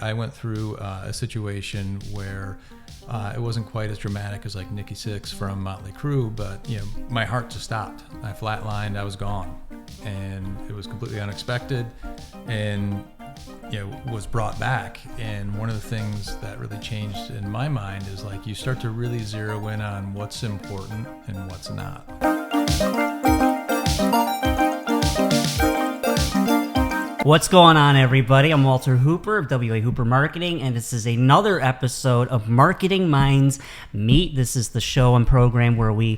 I went through a situation where it wasn't quite as dramatic as like Nikki Sixx from Motley Crue, but my heart just stopped. I flatlined. I was gone, and it was completely unexpected, and was brought back. And one of the things that really changed in my mind is like you start to really zero in on what's important and what's not. What's going on, everybody? I'm Walter Hooper of WA Hooper Marketing, and this is another episode of Marketing Minds Meet. This is the show and program where we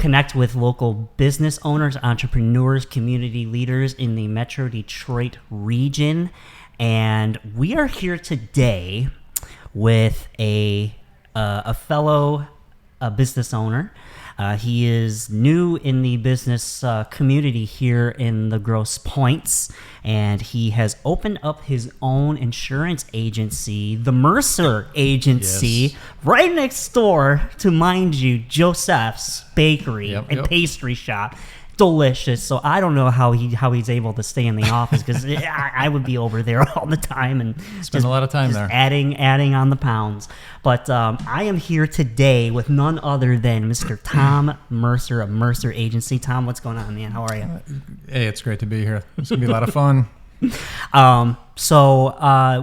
connect with local business owners, entrepreneurs, community leaders in the Metro Detroit region. And we are here today with a fellow business owner. He is new in the business community here in the Grosse Pointes, and he has opened up his own insurance agency, the Mercer Agency, Yes. right next door to, mind you, Joseph's Bakery and Pastry Shop. Delicious. So I don't know how he's able to stay in the office, because I would be over there all the time and Spend a lot of time there, adding on the pounds. But I am here today with none other than Mr. Tom Mercer of Mercer Agency. Tom, what's going on, man? How are you? Hey, it's great to be here. It's gonna be a lot of fun. So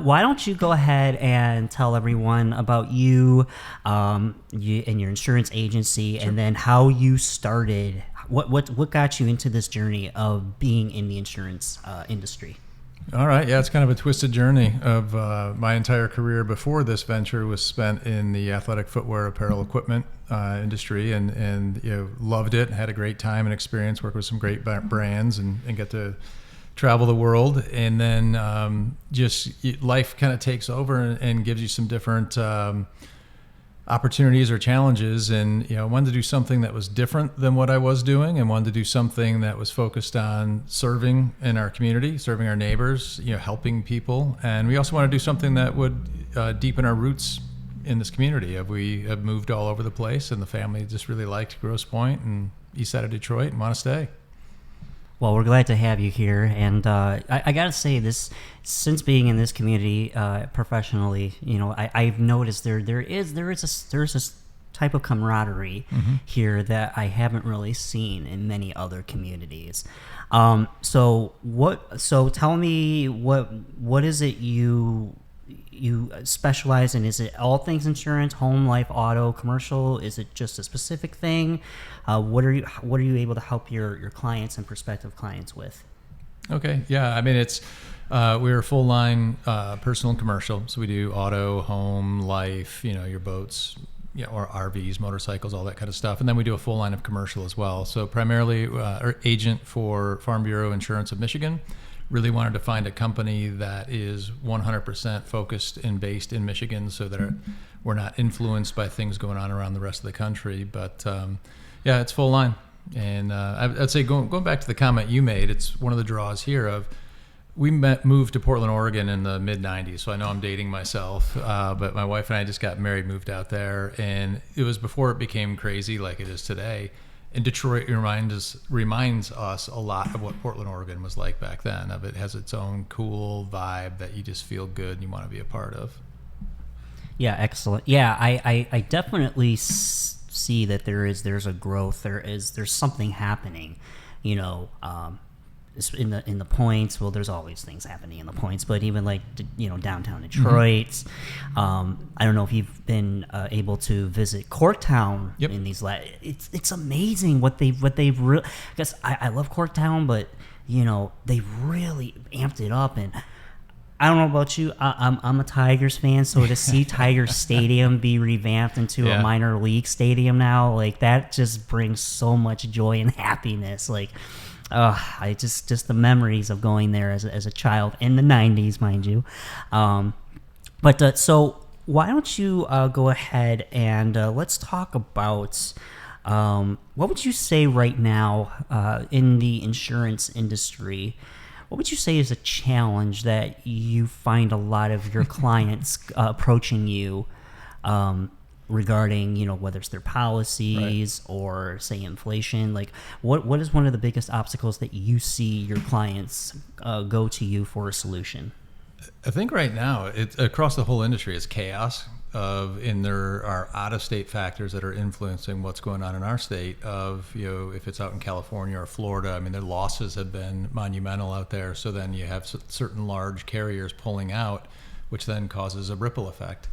why don't you go ahead and tell everyone about you and your insurance agency, and then how you started. What got you into this journey of being in the insurance industry? All right. Yeah, it's kind of a twisted journey of my entire career before this venture was spent in the athletic footwear apparel equipment industry, and loved it, had a great time and experience, worked with some great brands and get to travel the world. And then just life kind of takes over and gives you some different opportunities or challenges, and I wanted to do something that was different than what I was doing, and wanted to do something that was focused on serving in our community, serving our neighbors, helping people. And we also want to do something that would deepen our roots in this community. We have moved all over the place, and the family just really liked Grosse Pointe and east side of Detroit and want to stay. Well, we're glad to have you here, and I got to say this: since being in this community professionally, I've noticed there's this type of camaraderie here that I haven't really seen in many other communities. So tell me what is it you specialize in? Is it all things insurance, home, life, auto, commercial? Is it just a specific thing? What are you able to help your clients and prospective clients with? Okay. Yeah. I mean, it's we're full line personal and commercial. So we do auto, home, life, your boats, or RVs, motorcycles, all that kind of stuff. And then we do a full line of commercial as well. So primarily our agent for Farm Bureau Insurance of Michigan. Really wanted to find a company that is 100% focused and based in Michigan, so that we're not influenced by things going on around the rest of the country. But yeah, it's full line. And I'd say going back to the comment you made, it's one of the draws here of we moved to Portland, Oregon in the mid 90s. So I know I'm dating myself, but my wife and I just got married, moved out there, and it was before it became crazy like it is today. And Detroit reminds us a lot of what Portland, Oregon was like back then. It has its own cool vibe that you just feel good and you want to be a part of. Yeah, excellent. Yeah, I definitely see that there's a growth. There's something happening, in the points. Well, there's always things happening in the points, but even like downtown Detroit. I don't know if you've been able to visit Corktown. Yep. In these it's amazing what they've really. Because I love Corktown, but they've really amped it up. And I don't know about you, I'm a Tigers fan, so to see Tigers Stadium be revamped into a minor league stadium now, like that just brings so much joy and happiness. Like. I just the memories of going there as a child in the 90s, mind you. So why don't you go ahead and let's talk about what would you say right now in the insurance industry? What would you say is a challenge that you find a lot of your clients approaching you regarding, whether it's their policies or say inflation? Like what is one of the biggest obstacles that you see your clients go to you for a solution? I think right now it's across the whole industry is chaos and there are out of state factors that are influencing what's going on in our state of, if it's out in California or Florida, I mean, their losses have been monumental out there. So then you have certain large carriers pulling out, which then causes a ripple effect.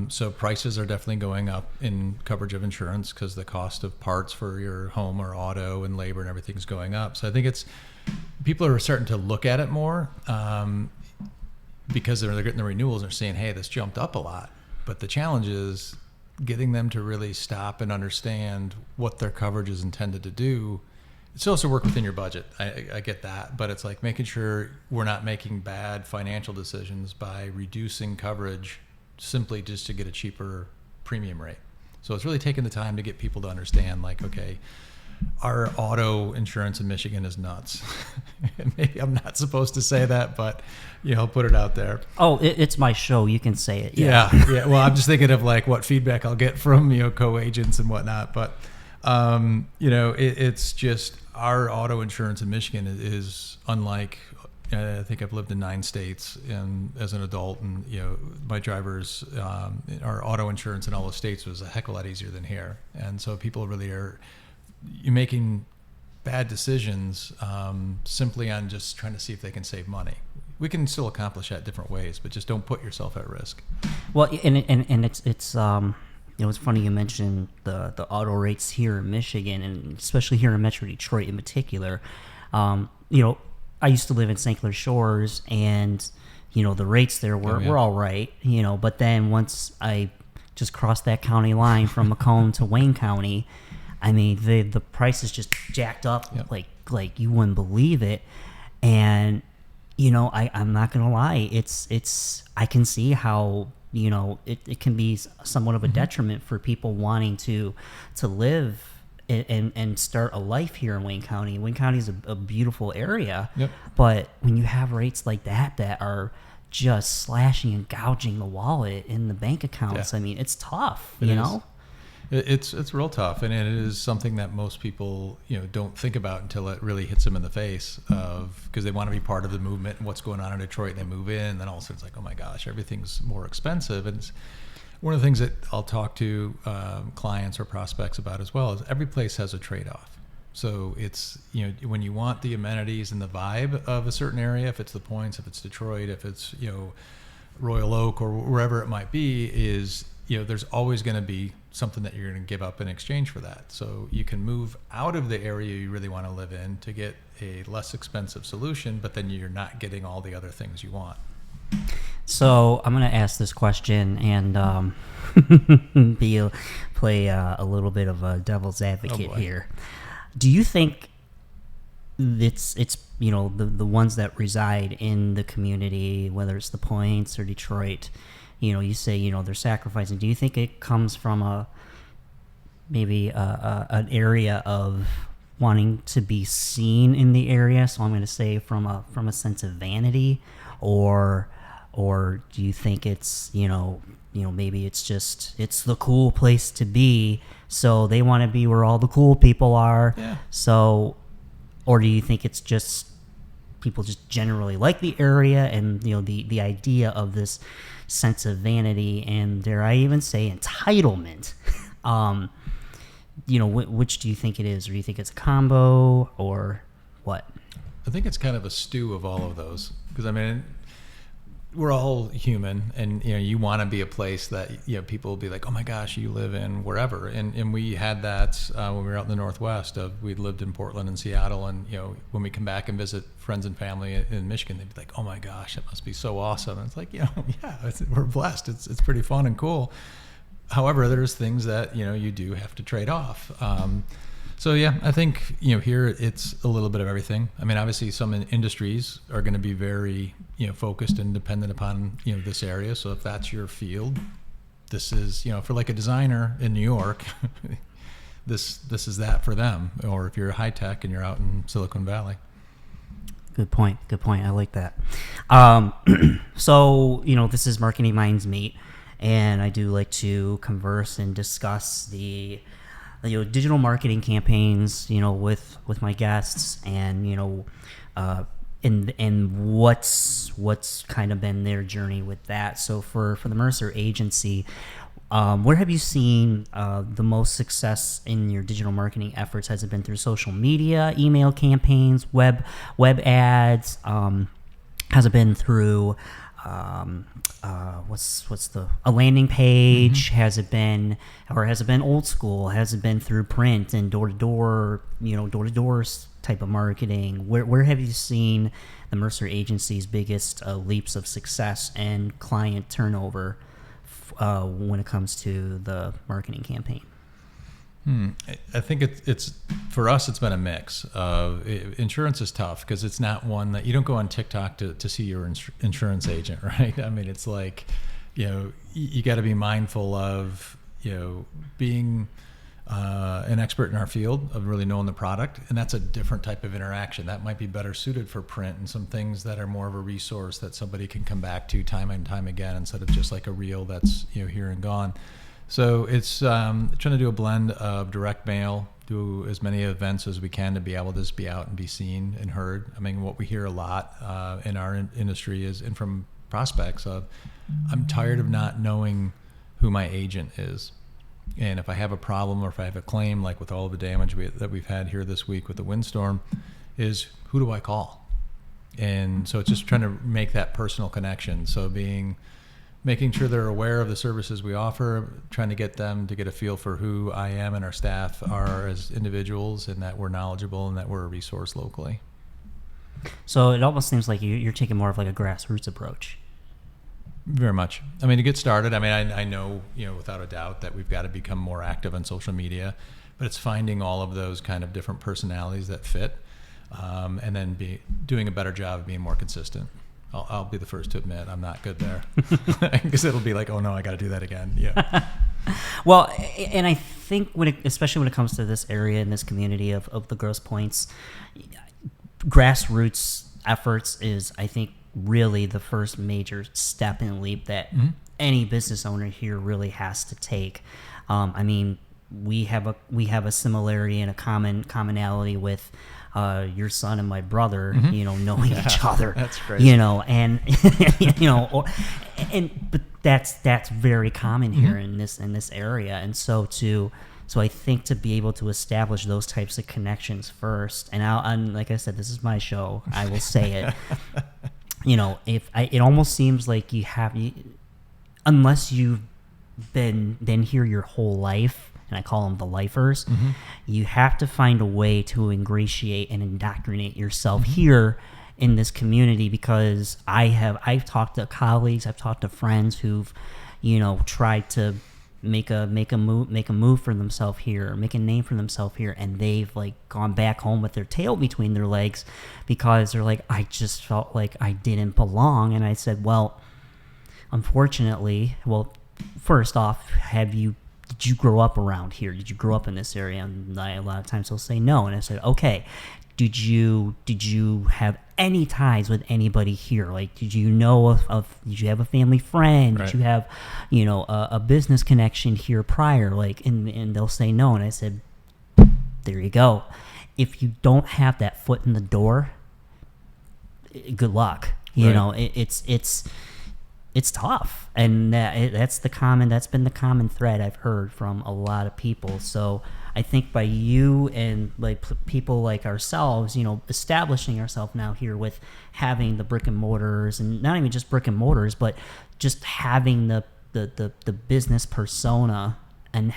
So prices are definitely going up in coverage of insurance because the cost of parts for your home or auto and labor and everything's going up. So I think people are starting to look at it more because they're getting the renewals and they're saying, hey, this jumped up a lot. But the challenge is getting them to really stop and understand what their coverage is intended to do. It's also work within your budget. I get that, but it's like making sure we're not making bad financial decisions by reducing coverage simply just to get a cheaper premium rate. So it's really taking the time to get people to understand, like, okay, our auto insurance in Michigan is nuts. Maybe I'm not supposed to say that, but I'll put it out there. Oh, it's my show. You can say it. Yeah. Well, I'm just thinking of like what feedback I'll get from co-agents and whatnot. But it's just our auto insurance in Michigan is unlike. I think I've lived in 9 states and as an adult, and my drivers, our auto insurance in all the states was a heck of a lot easier than here. And so people really are. You're making bad decisions simply on just trying to see if they can save money. We can still accomplish that different ways, but just don't put yourself at risk. Well, and it's it's funny you mentioned the auto rates here in Michigan, and especially here in Metro Detroit in particular. I used to live in St. Clair Shores, and the rates there were all right. But then once I just crossed that county line from Macomb to Wayne County, I mean, the price is just jacked up like you wouldn't believe it. And I'm not gonna lie, it's I can see how it can be somewhat of a detriment for people wanting to live and start a life here in Wayne County. Wayne County is a beautiful area, but when you have rates like that are just slashing and gouging the wallet in the bank accounts, I mean, it's tough. It's real tough, and it is something that most people don't think about until it really hits them in the face because they want to be part of the movement and what's going on in Detroit, and they move in, and then all of a sudden it's like, oh my gosh, everything's more expensive. And it's one of the things that I'll talk to clients or prospects about as well is every place has a trade-off. So it's when you want the amenities and the vibe of a certain area, if it's the Points, if it's Detroit, if it's Royal Oak or wherever it might be, is there's always going to be something that you're going to give up in exchange for that. So you can move out of the area you really want to live in to get a less expensive solution, but then you're not getting all the other things you want. So I'm going to ask this question and play a little bit of a devil's advocate here. Do you think it's the ones that reside in the community, whether it's the Points or Detroit, you say they're sacrificing? Do you think it comes from an area of wanting to be seen in the area? So I'm going to say from a sense of vanity, or do you think it's maybe it's the cool place to be, so they want to be where all the cool people are? Yeah. So, or do you think it's just people just generally like the area and the idea of this sense of vanity and, dare I even say, entitlement? Which do you think it is, or do you think it's a combo, or what? I think it's kind of a stew of all of those, because I mean, we're all human, and you want to be a place that people will be like, oh my gosh, you live in wherever. And we had that when we were out in the Northwest. We lived in Portland and Seattle, and when we come back and visit friends and family in Michigan, they'd be like, oh my gosh, that must be so awesome. And it's like, we're blessed. It's pretty fun and cool. However, there's things that you do have to trade off. So yeah, I think here it's a little bit of everything. I mean, obviously some industries are going to be very focused and dependent upon this area. So if that's your field, this is for like a designer in New York, this is that for them. Or if you're high tech and you're out in Silicon Valley. Good point. I like that. So this is Marketing Minds Meet, and I do like to converse and discuss the digital marketing campaigns, with my guests, and and what's kind of been their journey with that. So for the Mercer Agency, where have you seen the most success in your digital marketing efforts? Has it been through social media, email campaigns, web ads? Has it been through a landing page? Mm-hmm. Has it been old school? Has it been through print and door to door type of marketing? Where have you seen the Mercer Agency's biggest leaps of success and client turnover when it comes to the marketing campaign? I think it's for us. It's been a mix of insurance is tough because it's not one that you don't go on TikTok to see your insurance agent, right? I mean, it's like, you got to be mindful of, being an expert in our field of really knowing the product, and that's a different type of interaction that might be better suited for print and some things that are more of a resource that somebody can come back to time and time again instead of just like a reel that's here and gone. So it's trying to do a blend of direct mail, do as many events as we can to be able to just be out and be seen and heard. I mean, what we hear a lot in our industry is, and from prospects, of, I'm tired of not knowing who my agent is. And if I have a problem or if I have a claim, like with all the damage that we've had here this week with the windstorm, is who do I call? And so it's just trying to make that personal connection. So making sure they're aware of the services we offer, trying to get them to get a feel for who I am and our staff are as individuals, and that we're knowledgeable and that we're a resource locally. So it almost seems like you're taking more of like a grassroots approach. Very much. I mean, to get started, I mean, I know, without a doubt that we've got to become more active on social media, but it's finding all of those kind of different personalities that fit, and then doing a better job of being more consistent. I'll be the first to admit I'm not good there, because it'll be like, oh no, I got to do that again. Yeah. Well, and I think especially when it comes to this area and this community of the Grosse Pointes, grassroots efforts is, I think, really the first major step and leap that any business owner here really has to take. I mean, we have a similarity and a commonality with your son and my brother, knowing each other. That's great. And but that's very common here in this area. And so I think to be able to establish those types of connections first, and like I said, this is my show, I will say it. It almost seems like unless you've been here your whole life, and I call them the lifers, you have to find a way to ingratiate and indoctrinate yourself here in this community, because I've talked to colleagues, I've talked to friends who've, tried to make a move for themselves here, make a name for themselves here, and they've like gone back home with their tail between their legs because they're like, I just felt like I didn't belong. And I said, well, unfortunately, first off, did you grow up around here? Did you grow up in this area? And a lot of times they'll say no. And I said, okay, did you have any ties with anybody here? Like, did you know did you have a family friend? Right. Did you have, a business connection here prior? Like, and they'll say no. And I said, there you go. If you don't have that foot in the door, good luck. It's tough, and that's been the common thread I've heard from a lot of people. So I think by you and like people like ourselves, establishing ourselves now here with having the brick and mortars, and not even just brick and mortars, but just having the business persona and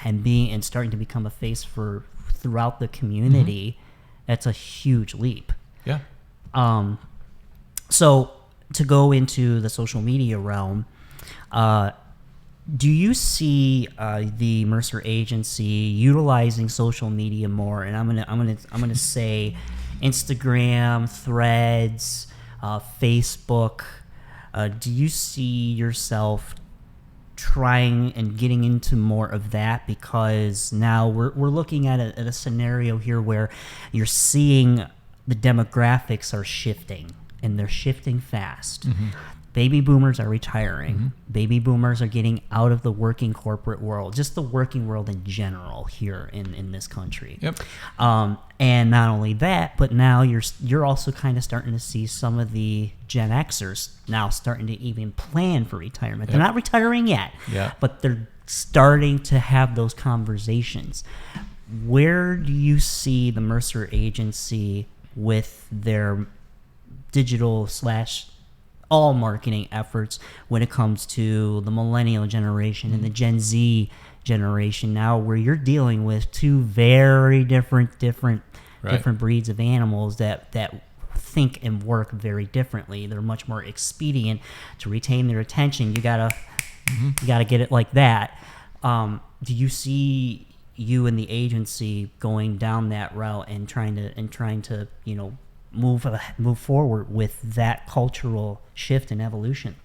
starting to become a face throughout the community, that's a huge leap. Yeah. So to go into the social media realm, do you see the Mercer Agency utilizing social media more? And I'm gonna say Instagram, Threads, Facebook. Do you see yourself trying and getting into more of that? Because now we're looking at a scenario here where you're seeing the demographics are shifting, and they're shifting fast. baby boomers are retiring. Mm-hmm. Baby boomers are getting out of the working corporate world, just the working world in general here in this country. Yep. And not only that, but now you're also kind of starting to see some of the Gen Xers now starting to even plan for retirement. They're not retiring yet, but they're starting to have those conversations. Where do you see the Mercer Agency with their digital / all marketing efforts when it comes to the millennial generation and the Gen Z generation now, where you're dealing with two very different breeds of animals that think and work very differently? They're much more expedient to retain their attention. You gotta get it like that. Do you see you and the agency going down that route and trying to move forward with that cultural shift and evolution?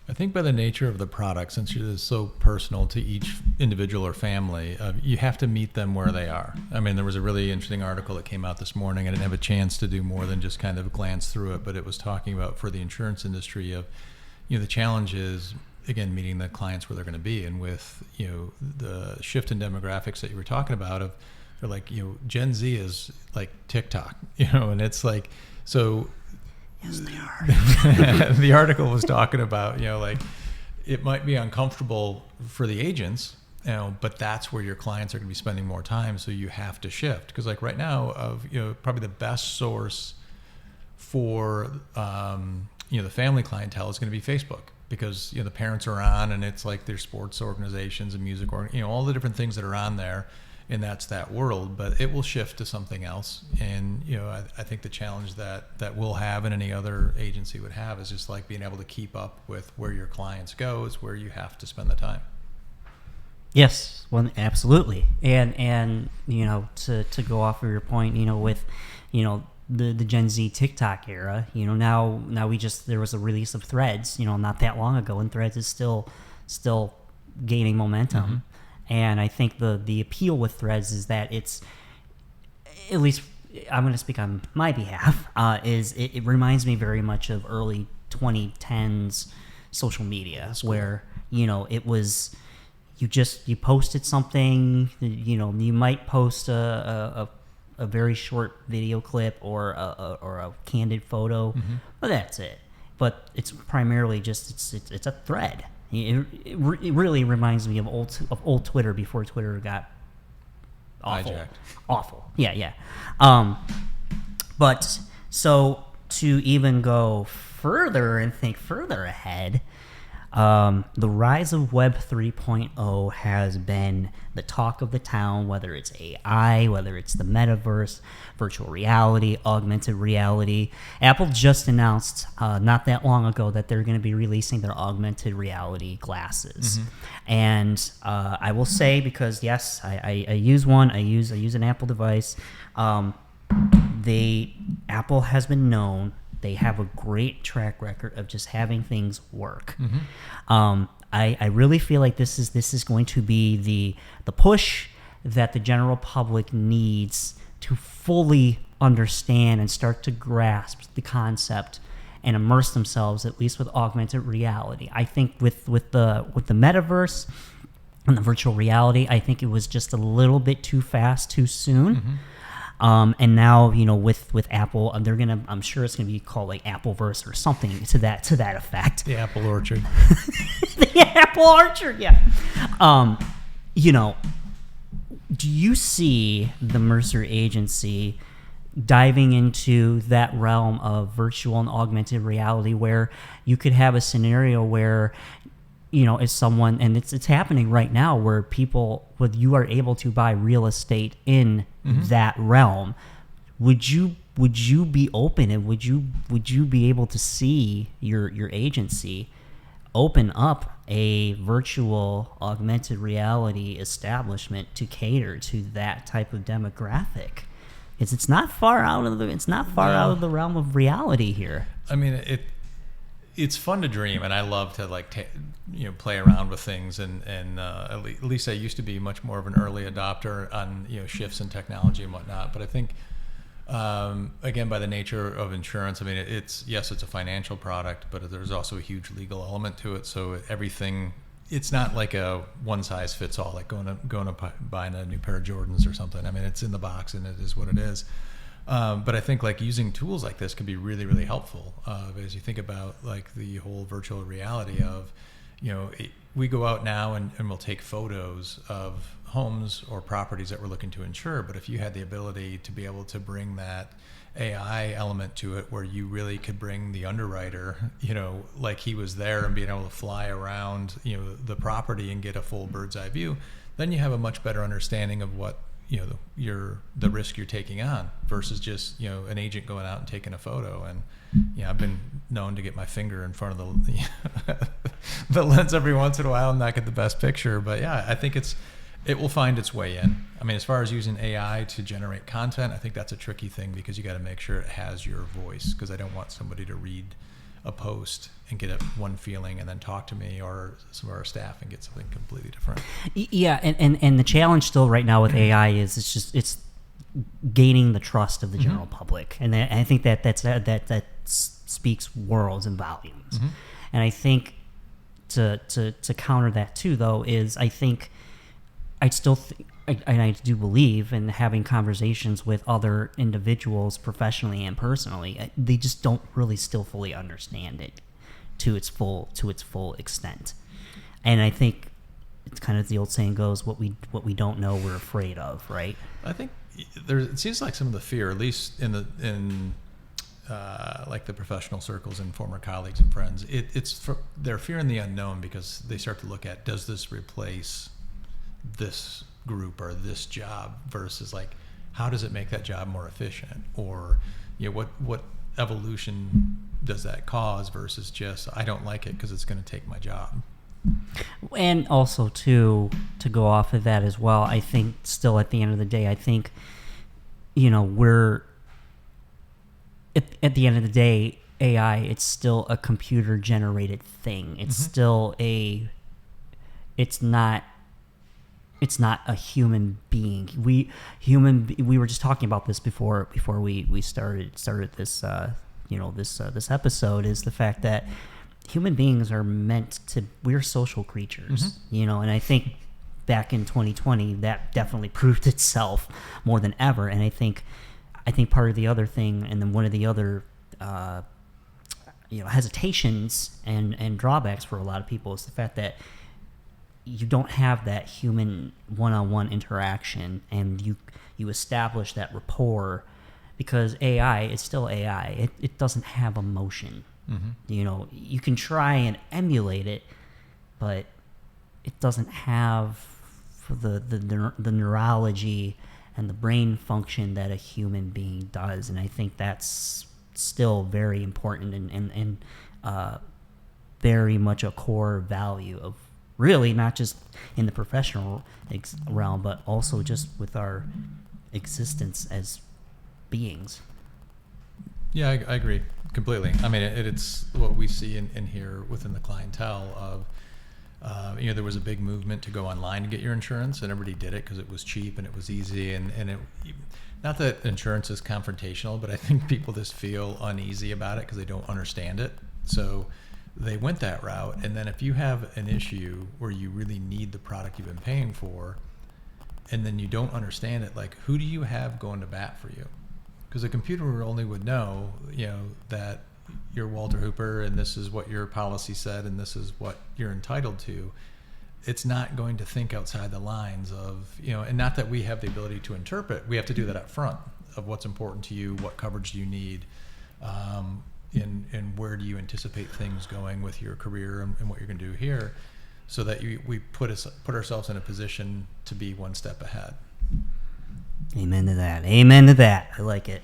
I think by the nature of the product, since it is so personal to each individual or family, you have to meet them where they are. I mean, there was a really interesting article that came out this morning. I didn't have a chance to do more than just kind of glance through it, but it was talking about, for the insurance industry, of, the challenge is, again, meeting the clients where they're going to be. And with, the shift in demographics that you were talking about, of, they're like, Gen Z is like TikTok, and it's like, so. Yes, they are. The article was talking about, like, it might be uncomfortable for the agents, but that's where your clients are going to be spending more time. So you have to shift, because like right now, probably the best source for, the family clientele is going to be Facebook, because, the parents are on, and it's like there's sports organizations and music, all the different things that are on there. And that's that world, but it will shift to something else. And, I think the challenge that we'll have, and any other agency would have, is just like being able to keep up with where your clients go is where you have to spend the time. Yes, well, absolutely. And to go off of your point, with, the Gen Z TikTok era, now there was a release of Threads, not that long ago, and Threads is still gaining momentum. Mm-hmm. And I think the appeal with Threads is that it's, at least I'm going to speak on my behalf, is it reminds me very much of early 2010s social media, where, it was, you posted something, you might post a very short video clip or a candid photo, but that's it. But it's primarily just, it's a thread. It really reminds me of old Twitter before Twitter got awful. Yeah. But so to even go further and think further ahead, the rise of Web 3.0 has been the talk of the town, whether it's AI, whether it's the metaverse, virtual reality, augmented reality. Apple just announced not that long ago that they're going to be releasing their augmented reality glasses. And I will say, because yes, I use one, I use an Apple device. Apple has been known. They have a great track record of just having things work. I really feel like this is going to be the push that the general public needs to fully understand and start to grasp the concept and immerse themselves, at least with augmented reality. I think with the metaverse and the virtual reality, I think it was just a little bit too fast, too soon. And now, with Apple, I'm sure it's gonna be called like Appleverse or something to that effect. The Apple Orchard. The Apple Orchard, yeah. Do you see the Mercer Agency diving into that realm of virtual and augmented reality, where you could have a scenario where, as someone, and it's happening right now, where you are able to buy real estate in that realm? Would you be open, and would you be able to see your agency open up a virtual augmented reality establishment to cater to that type of demographic? Because it's not far out of the realm of reality here. I mean, it's fun to dream, and I love to play around with things, and at least I used to be much more of an early adopter on shifts in technology and whatnot. But I think Again, by the nature of insurance, I mean, it's a financial product, but there's also a huge legal element to it. So everything, it's not like a one size fits all, like going to buying a new pair of Jordans or something. I mean, it's in the box and it is what it is. But I think like using tools like this can be really, really helpful as you think about like the whole virtual reality of, we go out now and we'll take photos of homes or properties that we're looking to insure. But if you had the ability to be able to bring that AI element to it, where you really could bring the underwriter, like he was there and being able to fly around, the property and get a full bird's eye view, then you have a much better understanding of what, the risk you're taking on versus just, an agent going out and taking a photo. And, I've been known to get my finger in front of the lens every once in a while and not get the best picture. But yeah, I think it will find its way in. I mean, as far as using AI to generate content, I think that's a tricky thing because you got to make sure it has your voice, because I don't want somebody to read a post and get one feeling and then talk to me or some of our staff and get something completely different. Yeah, and the challenge still right now with AI is it's gaining the trust of the general public, and I think that speaks worlds and volumes. And I think to counter that too, though, is I think I do believe in having conversations with other individuals professionally and personally. They just don't really still fully understand it to its full extent. And I think it's kind of the old saying goes, what we don't know, we're afraid of, right? I think it seems like some of the fear, at least in like the professional circles and former colleagues and friends, they're fearing the unknown because they start to look at, does this replace this group or this job versus like, how does it make that job more efficient? Or, what evolution does that cause versus just, I don't like it because it's going to take my job. And also to go off of that as well, I think still at the end of the day, I think, we're at the end of the day, AI, it's still a computer generated thing. It's still it's not a human being. We were just talking about this before we started this this episode, is the fact that human beings are we're social creatures, and I think back in 2020 that definitely proved itself more than ever. And I think part of the other thing, and then one of the other hesitations and drawbacks for a lot of people, is the fact that you don't have that human one-on-one interaction, and you establish that rapport, because AI is still AI. It doesn't have emotion. You can try and emulate it, but it doesn't have the neurology and the brain function that a human being does. And I think that's still very important and very much a core value of, really, not just in the professional realm, but also just with our existence as beings. Yeah, I agree completely. I mean, it's what we see and hear within the clientele of, there was a big movement to go online to get your insurance, and everybody did it because it was cheap and it was easy. And it, not that insurance is confrontational, but I think people just feel uneasy about it because they don't understand it. So they went that route. And then if you have an issue where you really need the product you've been paying for, and then you don't understand it, like, who do you have going to bat for you? Because a computer only would know, that you're Walter Hooper and this is what your policy said and this is what you're entitled to. It's not going to think outside the lines of, and not that we have the ability to interpret. We have to do that up front of what's important to you, what coverage do you need, and where do you anticipate things going with your career and what you're going to do here, so that we put ourselves in a position to be one step ahead. Amen to that. Amen to that. I like it.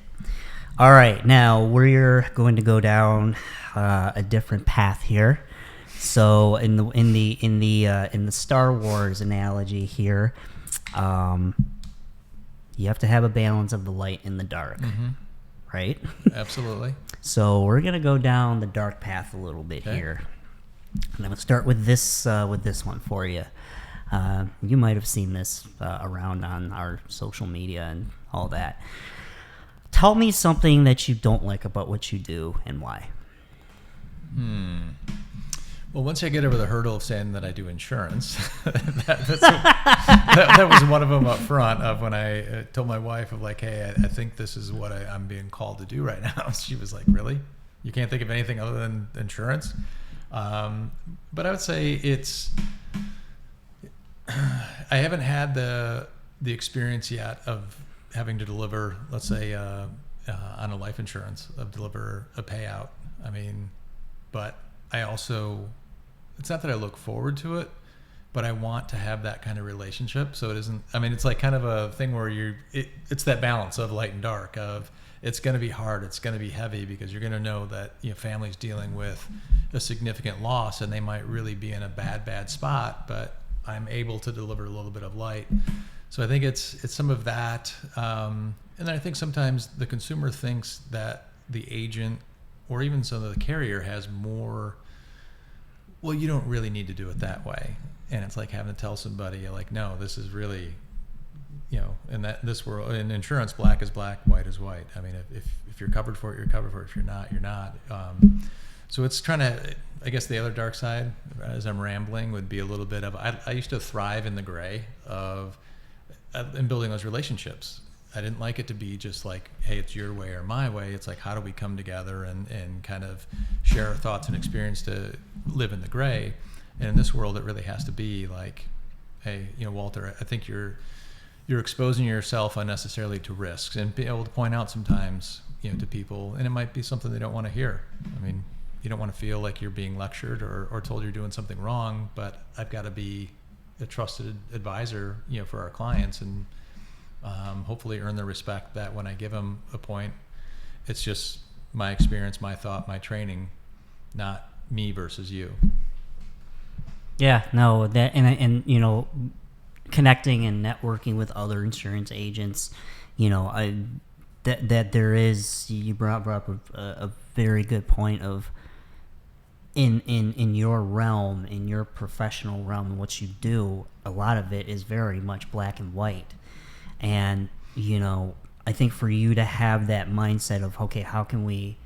All right, now we're going to go down a different path here. So in the Star Wars analogy here, you have to have a balance of the light and the dark, right? Absolutely. So we're gonna go down the dark path a little bit here. And I'm gonna start with this one for you. You might have seen this around on our social media and all that. tell me something that you don't like about what you do and why. Well, once I get over the hurdle of saying that I do insurance, that was one of them up front of when I told my wife of like, hey, I think this is what I'm being called to do right now. She was like, really? You can't think of anything other than insurance? But I would say I haven't had the experience yet of having to deliver, let's say, on a life insurance, deliver a payout. I mean, but I also, it's not that I look forward to it, but I want to have that kind of relationship. So it isn't, I mean, it's like kind of a thing where it's that balance of light and dark, of it's going to be hard, it's going to be heavy, because you're going to know that, family's dealing with a significant loss and they might really be in a bad spot, but I'm able to deliver a little bit of light. So I think it's some of that. And then I think sometimes the consumer thinks that the agent or even some of the carrier has more, well, you don't really need to do it that way. And it's like having to tell somebody, like, no, this is really, in this world, in insurance, black is black, white is white. I mean, if you're covered for it, you're covered for it. If you're not, you're not. So it's trying to, I guess the other dark side, as I'm rambling, would be a little bit of, I used to thrive in the gray of, in building those relationships. I didn't like it to be just like, hey, it's your way or my way. It's like, how do we come together and kind of share our thoughts and experience to live in the gray? And in this world, it really has to be like, hey, Walter, I think you're exposing yourself unnecessarily to risks, and be able to point out sometimes, to people, and it might be something they don't want to hear. I mean, you don't want to feel like you're being lectured or told you're doing something wrong, but I've got to be a trusted advisor, for our clients, and hopefully earn the respect that when I give them a point, it's just my experience, my thought, my training, not me versus you. Yeah, no, that and connecting and networking with other insurance agents, that there is, you brought up a very good point of in your realm, in your professional realm, and what you do, a lot of it is very much black and white. And, I think for you to have that mindset of, okay, how can we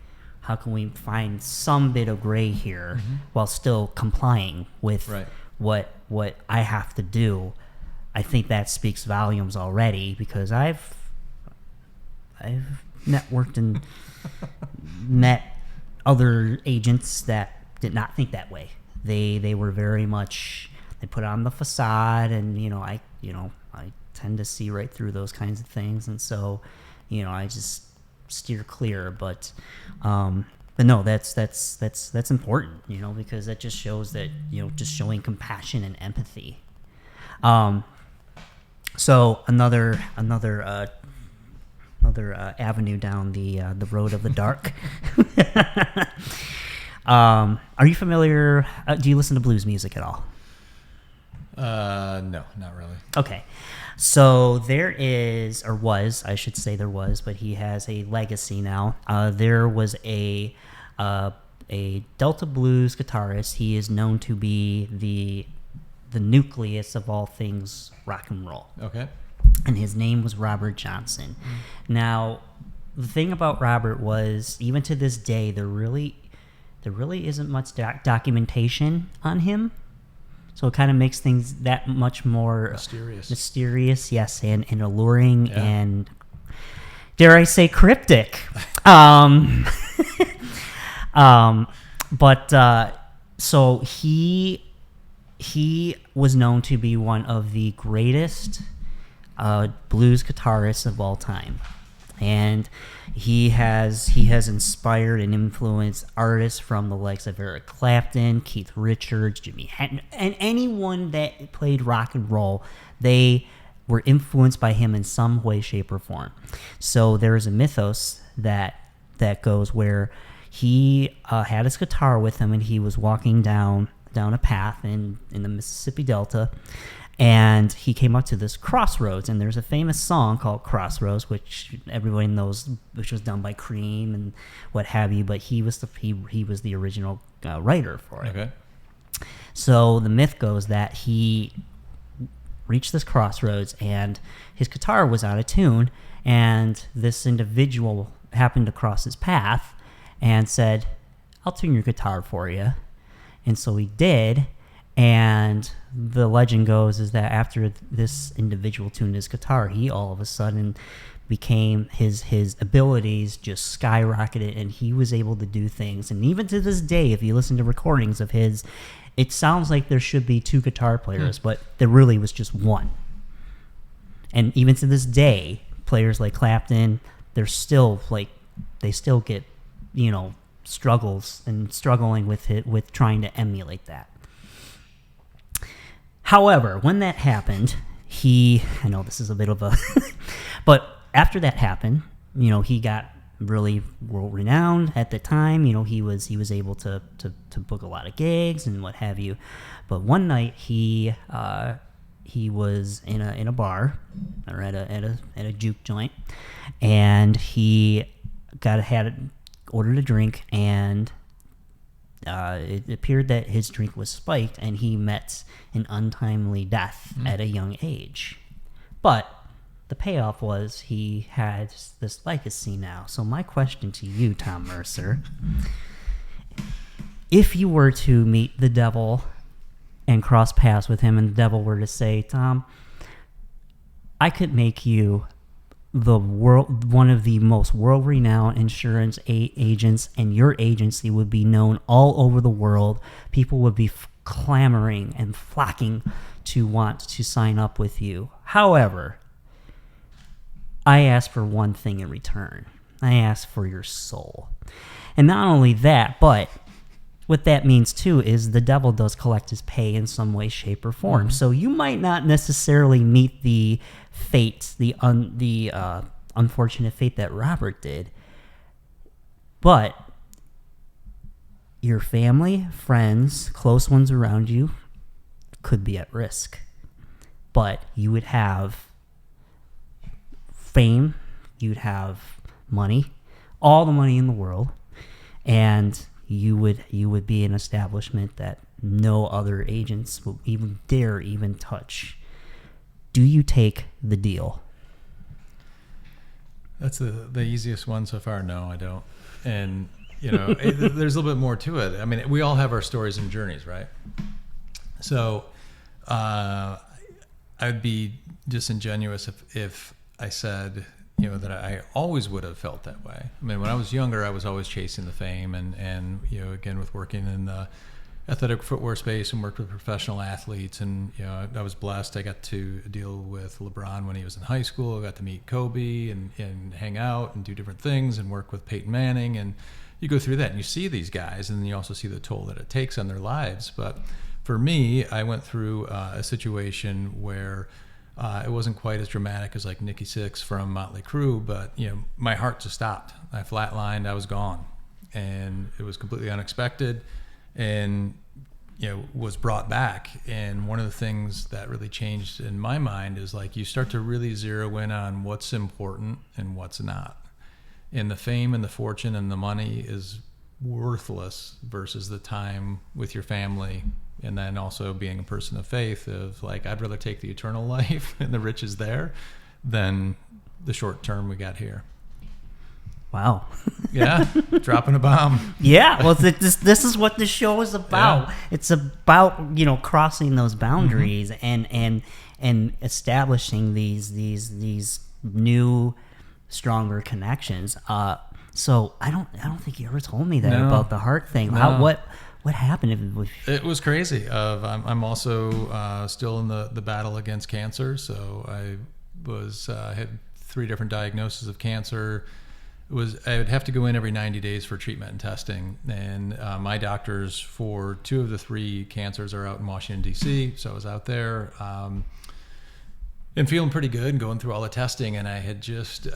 find some bit of gray here while still complying with what I have to do, I think that speaks volumes already, because I've networked and met other agents that did not think that way. They were very much, they put on the facade, and I tend to see right through those kinds of things, and so I just steer clear. But no, that's important, because that just shows that just showing compassion and empathy. So another avenue down the road of the dark. Are you familiar? Do you listen to blues music at all? No, not really. Okay. So there is, or was, I should say there was, but he has a legacy now. There was a Delta blues guitarist. He is known to be the nucleus of all things rock and roll. Okay. And his name was Robert Johnson. Now, the thing about Robert was, even to this day, there really isn't much documentation on him. So it kind of makes things that much more mysterious, yes, and alluring, and dare I say cryptic. So he was known to be one of the greatest blues guitarists of all time. And he has inspired and influenced artists from the likes of Eric Clapton, Keith Richards, Jimi Hendrix, and anyone that played rock and roll. They were influenced by him in some way, shape, or form. So there is a mythos that goes where he had his guitar with him, and he was walking down a path in the Mississippi Delta, and he came up to this crossroads, and there's a famous song called Crossroads, which everybody knows, which was done by Cream and what have you, but he was the original writer for it. Okay. So the myth goes that he reached this crossroads, and his guitar was out of tune, And this individual happened to cross his path and said, I'll tune your guitar for you. And so he did. And the legend goes is that after this individual tuned his guitar, he all of a sudden became his abilities just skyrocketed, and he was able to do things. And even to this day, if you listen to recordings of his, it sounds like there should be 2 guitar players, but there really was just one. And even to this day, players like Clapton, they're still like, they still get, struggling with it, with trying to emulate that. However, when that happened, I know this is a bit of a, but after that happened, he got really world renowned at the time. He was able to book a lot of gigs and what have you. But one night he was in a bar or at a juke joint, and he ordered a drink, and it appeared that his drink was spiked, and he met an untimely death at a young age. But the payoff was he had this legacy now. So my question to you, Tom Mercer, if you were to meet the devil and cross paths with him, and the devil were to say, Tom, I could make you one of the most world-renowned insurance agents, and your agency would be known all over the world. People would be clamoring and flocking to want to sign up with you. However, I ask for one thing in return. I ask for your soul. And not only that, but what that means too is the devil does collect his pay in some way, shape, or form. So you might not necessarily meet the fate, the unfortunate fate that Robert did, but your family, friends, close ones around you could be at risk. But you would have fame, you'd have money, all the money in the world, and you would be an establishment that no other agents will even dare even touch. Do you take the deal? That's the easiest one so far. No, I don't. And there's a little bit more to it. I mean, we all have our stories and journeys, right? So I'd be disingenuous if I said that I always would have felt that way. I mean, when I was younger, I was always chasing the fame, and again, with working in the athletic footwear space and worked with professional athletes, and I was blessed. I got to deal with LeBron when he was in high school. I got to meet Kobe and hang out and do different things and work with Peyton Manning, and you go through that and you see these guys, and then you also see the toll that it takes on their lives. But for me, I went through a situation where it wasn't quite as dramatic as like Nikki Sixx from Motley Crue, but my heart just stopped. I flatlined. I was gone, and it was completely unexpected, and was brought back. And one of the things that really changed in my mind is like you start to really zero in on what's important and what's not, and the fame and the fortune and the money is worthless versus the time with your family. And then also being a person of faith of like, I'd rather take the eternal life and the riches there than the short term we got here. Wow. Yeah. Dropping a bomb. Yeah. Well, this is what the show is about. Yeah. It's about, crossing those boundaries and establishing these new, stronger connections. So I don't think you ever told me that about the heart thing. No. What happened? It was crazy. I'm also still in the battle against cancer. So I had 3 different diagnoses of cancer. I would have to go in every 90 days for treatment and testing. And my doctors for 2 of the 3 cancers are out in Washington, D.C. So I was out there and feeling pretty good and going through all the testing. And I had just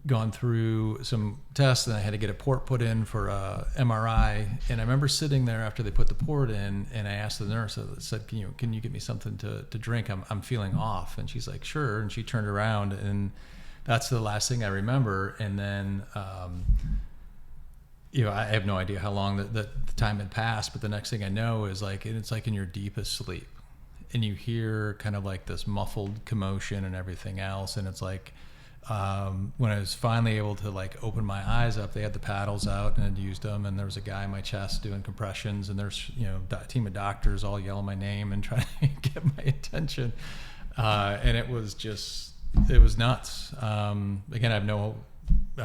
gone through some tests, and I had to get a port put in for a MRI. And I remember sitting there after they put the port in, and I asked the nurse, I said, can you get me something to drink? I'm feeling off. And she's like, sure. And she turned around, and that's the last thing I remember. And then I have no idea how long the time had passed, but the next thing I know is it's like in your deepest sleep, and you hear kind of like this muffled commotion and everything else, and it's like when I was finally able to like open my eyes up, they had the paddles out and I'd used them, and there was a guy in my chest doing compressions, and there's a team of doctors all yelling my name and trying to get my attention, and it was nuts. Again, I have no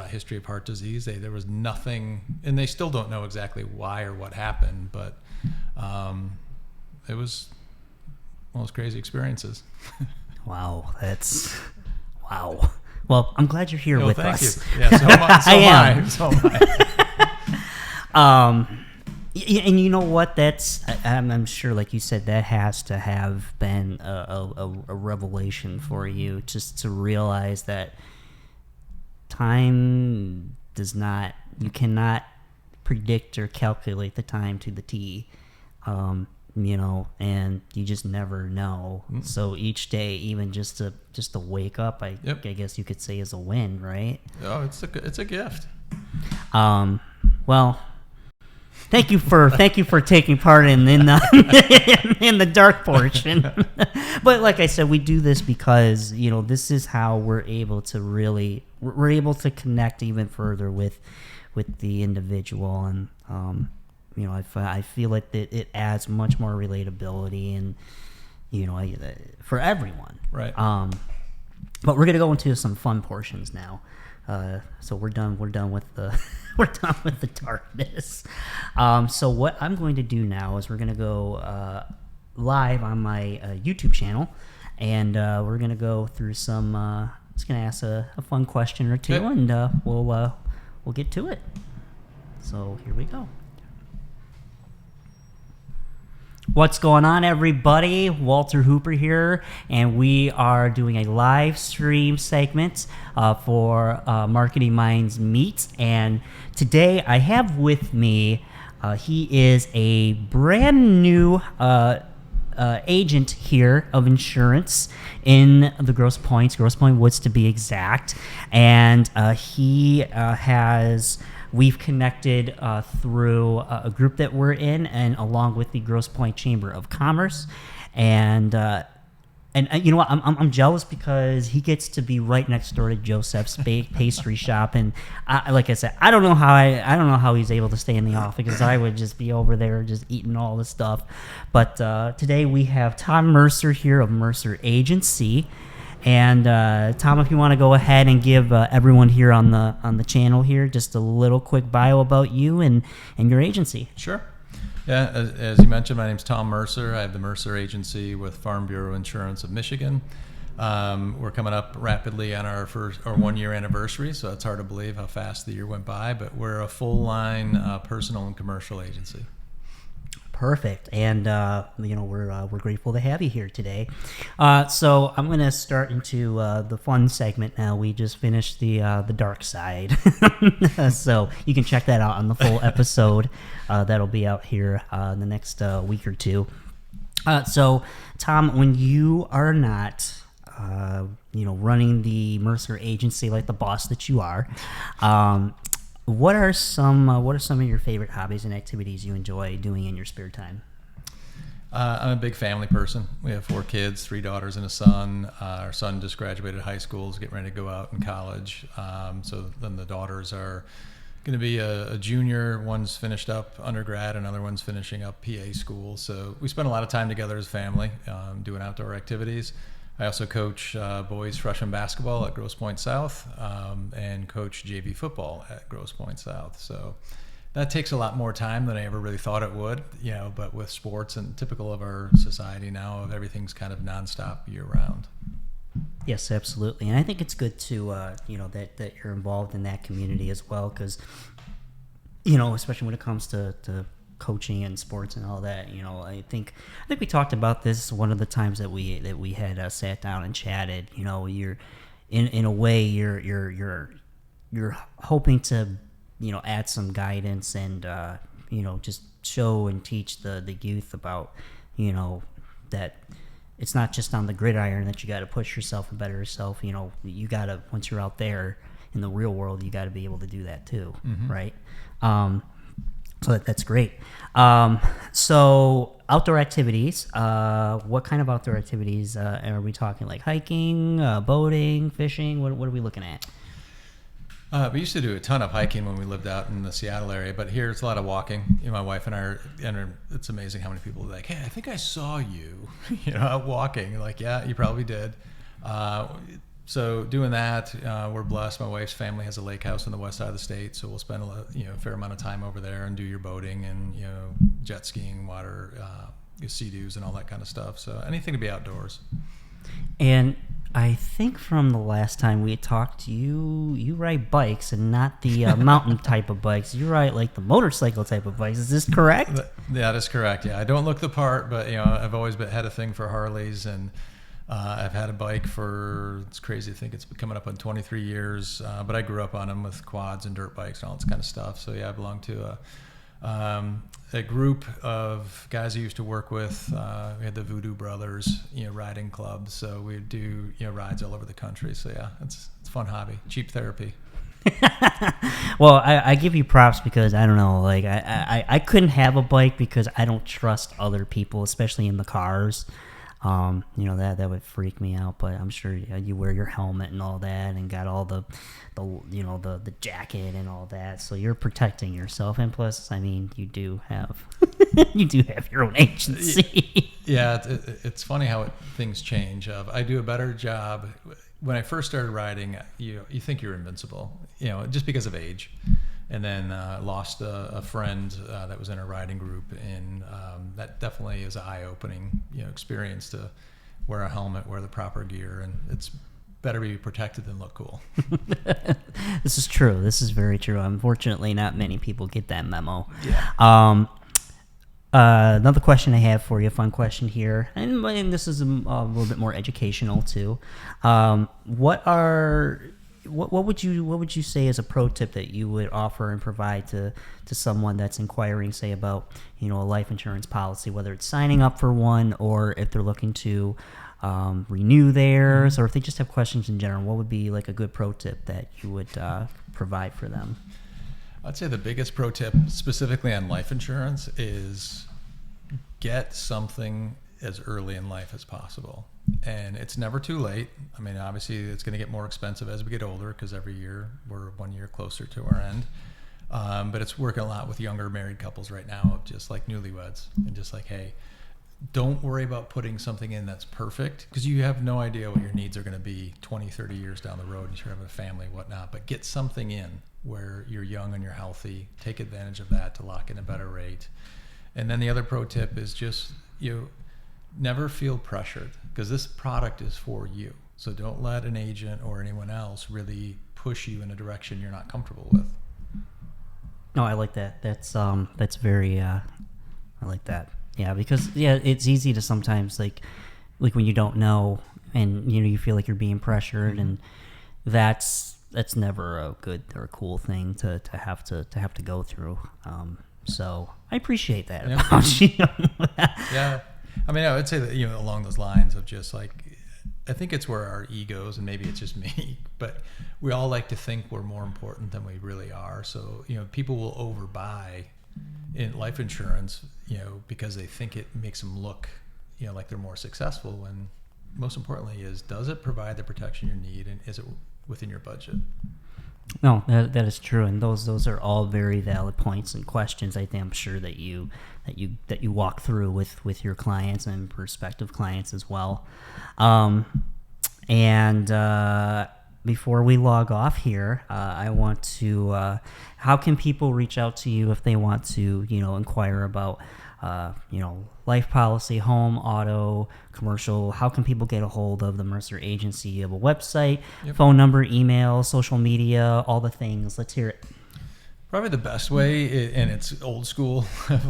history of heart disease. There was nothing, and they still don't know exactly why or what happened, but it was one of those crazy experiences. Wow, that's wow. Well, I'm glad you're here with thank us. You. Yeah, so am I. And you know what? I'm sure, like you said, that has to have been a revelation for you, just to realize that time you cannot predict or calculate the time to the T. And you just never know. So each day, even just to wake up, I guess you could say, is a win, right? Oh, it's a gift. Well, thank you for taking part in the in the dark portion. But like I said, we do this because this is how we're able to connect even further with the individual, and I feel like it adds much more relatability, and for everyone. Right. But we're gonna go into some fun portions now. So we're done with the darkness. So what I'm going to do now is we're gonna go live on my YouTube channel, and we're gonna go through some. Just gonna ask a fun question or two, and we'll get to it. So here we go. What's going on, everybody? Walter Hooper here, and we are doing a live stream segment for Marketing Minds Meet. And today I have with me, he is a brand new agent here of insurance in the Grosse Pointe Woods to be exact. And we've connected through a group that we're in, and along with the Grosse Pointe Chamber of Commerce. And you know what? I'm jealous because he gets to be right next door to Joseph's pastry shop. And like I said, I don't know how he's able to stay in the office, because I would just be over there just eating all the stuff. But today we have Tom Mercer here of Mercer Agency. And Tom, if you want to go ahead and give everyone here on the channel here just a little quick bio about you and your agency. Sure. Yeah, as you mentioned, my name's Tom Mercer. I have the Mercer Agency with Farm Bureau Insurance of Michigan. We're coming up rapidly on our 1 year anniversary, so it's hard to believe how fast the year went by. But we're a full line personal and commercial agency. Perfect, and we're grateful to have you here today. So I'm going to start into the fun segment now. We just finished the dark side, so you can check that out on the full episode. That'll be out here in the next week or two. So Tom, when you are not running the Mercer Agency like the boss that you are, what are some of your favorite hobbies and activities you enjoy doing in your spare time? I'm a big family person. We have 4 kids, 3 daughters and a son. Our son just graduated high school, is getting ready to go out in college. So then the daughters are going to be a junior. One's finished up undergrad, another one's finishing up PA school. So we spend a lot of time together as a family, doing outdoor activities. I also coach boys freshman basketball at Grosse Pointe South, and coach JV football at Grosse Pointe South. So that takes a lot more time than I ever really thought it would, but with sports and typical of our society now, everything's kind of nonstop year round. Yes, absolutely. And I think it's good to, that you're involved in that community as well, because, especially when it comes to coaching and sports and all that, I think we talked about this one of the times that we had sat down and chatted. You're in a way you're hoping to add some guidance and just show and teach the youth about that it's not just on the gridiron that you got to push yourself and better yourself. You got to, once you're out there in the real world, you got to be able to do that too. Mm-hmm. Right. So that's great. So outdoor activities, what kind of outdoor activities are we talking? Like hiking, boating, fishing? What are we looking at? We used to do a ton of hiking when we lived out in the Seattle area, but here it's a lot of walking. My wife and I and it's amazing how many people are like, hey, I think I saw you, out walking. You're like, yeah, you probably did. So doing that, we're blessed. My wife's family has a lake house on the west side of the state, so we'll spend a fair amount of time over there and do your boating and jet skiing, water, sea-doos, and all that kind of stuff. So anything to be outdoors. And I think from the last time we talked, you ride bikes and not the mountain type of bikes. You ride like the motorcycle type of bikes. Is this correct? Yeah, that is correct. Yeah, I don't look the part, but I've always had a thing for Harleys, and I've had a bike for, it's crazy to think it's coming up on 23 years, but I grew up on them with quads and dirt bikes and all this kind of stuff. So yeah, I belong to a group of guys I used to work with. We had the Voodoo Brothers, riding clubs. So we do, rides all over the country. So yeah, it's a fun hobby, cheap therapy. Well, I give you props because I don't know, like I couldn't have a bike because I don't trust other people, especially in the cars. That would freak me out, but I'm sure you wear your helmet and all that and got all the jacket and all that. So you're protecting yourself. And plus, you do have, your own agency. Yeah. It's funny how things change. I do a better job. When I first started riding, you think you're invincible, just because of age. And then lost a friend that was in a riding group, and that definitely is an eye-opening experience to wear a helmet, wear the proper gear, and it's better be protected than look cool. This is true. This is very true. Unfortunately, not many people get that memo. Yeah. Another question I have for you, a fun question here, and this is a little bit more educational too. What would you say is a pro tip that you would offer and provide to someone that's inquiring, say, about a life insurance policy, whether it's signing up for one or if they're looking to renew theirs, or if they just have questions in general? What would be like a good pro tip that you would provide for them? I'd say the biggest pro tip specifically on life insurance is get something as early in life as possible. And it's never too late. Obviously it's going to get more expensive as we get older because every year we're 1 year closer to our end. But it's working a lot with younger married couples right now, of just like newlyweds, and just like, hey, don't worry about putting something in that's perfect, because you have no idea what your needs are going to be 20, 30 years down the road, and you're having a family, whatnot. But get something in where you're young and you're healthy. Take advantage of that to lock in a better rate. And then the other pro tip is just, never feel pressured, because this product is for you. So don't let an agent or anyone else really push you in a direction you're not comfortable with. No, I like that. That's very, I like that. Yeah, because it's easy to sometimes like when you don't know and you feel like you're being pressured, and that's never a good or a cool thing to have to go through. So I appreciate that about you. Yeah. I would say that, along those lines of just like, I think it's where our egos, and maybe it's just me, but we all like to think we're more important than we really are. So, people will overbuy in life insurance, because they think it makes them look, like they're more successful. And most importantly does it provide the protection you need, and is it within your budget? No, that is true, and those are all very valid points and questions. I'm sure that you walk through with your clients and prospective clients as well. And before we log off here, I want to. How can people reach out to you if they want to, inquire about, life policy, home, auto, commercial? How can people get a hold of the Mercer Agency? You have a website, phone number, email, social media, all the things. Let's hear it. Probably the best way, and it's old school,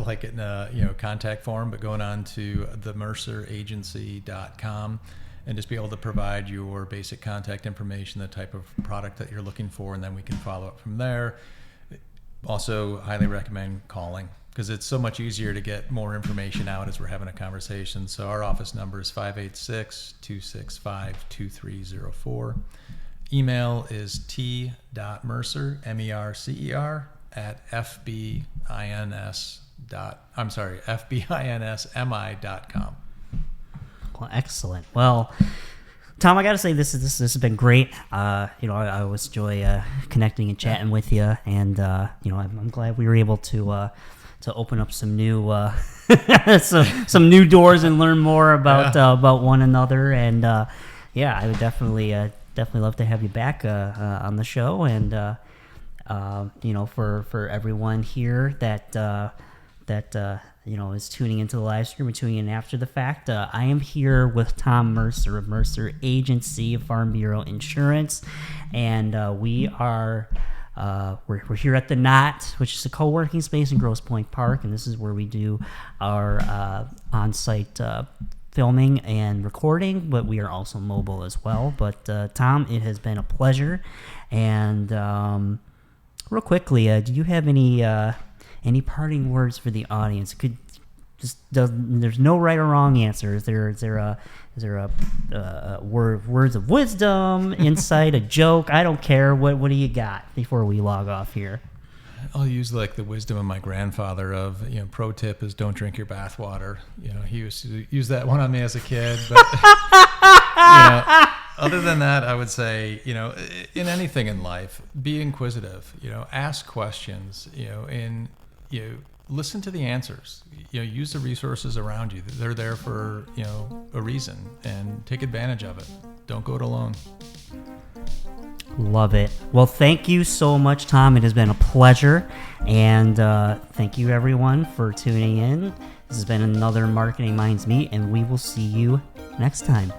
like in a contact form, but going on to themerceragency.com and just be able to provide your basic contact information, the type of product that you're looking for, and then we can follow up from there. Also, highly recommend calling, because it's so much easier to get more information out as we're having a conversation. So our office number is 586-265-2304. Email is t.mercer, MERCER, @FB, fbinsmi.com. Well, excellent. Well, Tom, I got to say this has been great. I always enjoy connecting and chatting with you, and I'm glad we were able to open up some new some new doors and learn more about one another. And I would definitely love to have you back on the show. And for everyone here that is tuning into the live stream or tuning in after the fact, I am here with Tom Mercer of Mercer Agency of Farm Bureau Insurance, and we are we're here at the Knot, which is a co-working space in Grosse Pointe Park, and this is where we do our on-site filming and recording, but we are also mobile as well. But Tom, it has been a pleasure. And real quickly, do you have any parting words for the audience? There's no right or wrong answer. Is there a words of wisdom, insight, a joke? I don't care. What do you got before we log off here? I'll use like the wisdom of my grandfather of, pro tip is don't drink your bath water. He used to use that one on me as a kid. But, other than that, I would say, in anything in life, be inquisitive, ask questions, and, listen to the answers, use the resources around you. They're there for, a reason, and take advantage of it. Don't go it alone. Love it. Well, thank you so much, Tom. It has been a pleasure. And thank you, everyone, for tuning in. This has been another Marketing Minds Meet, and we will see you next time.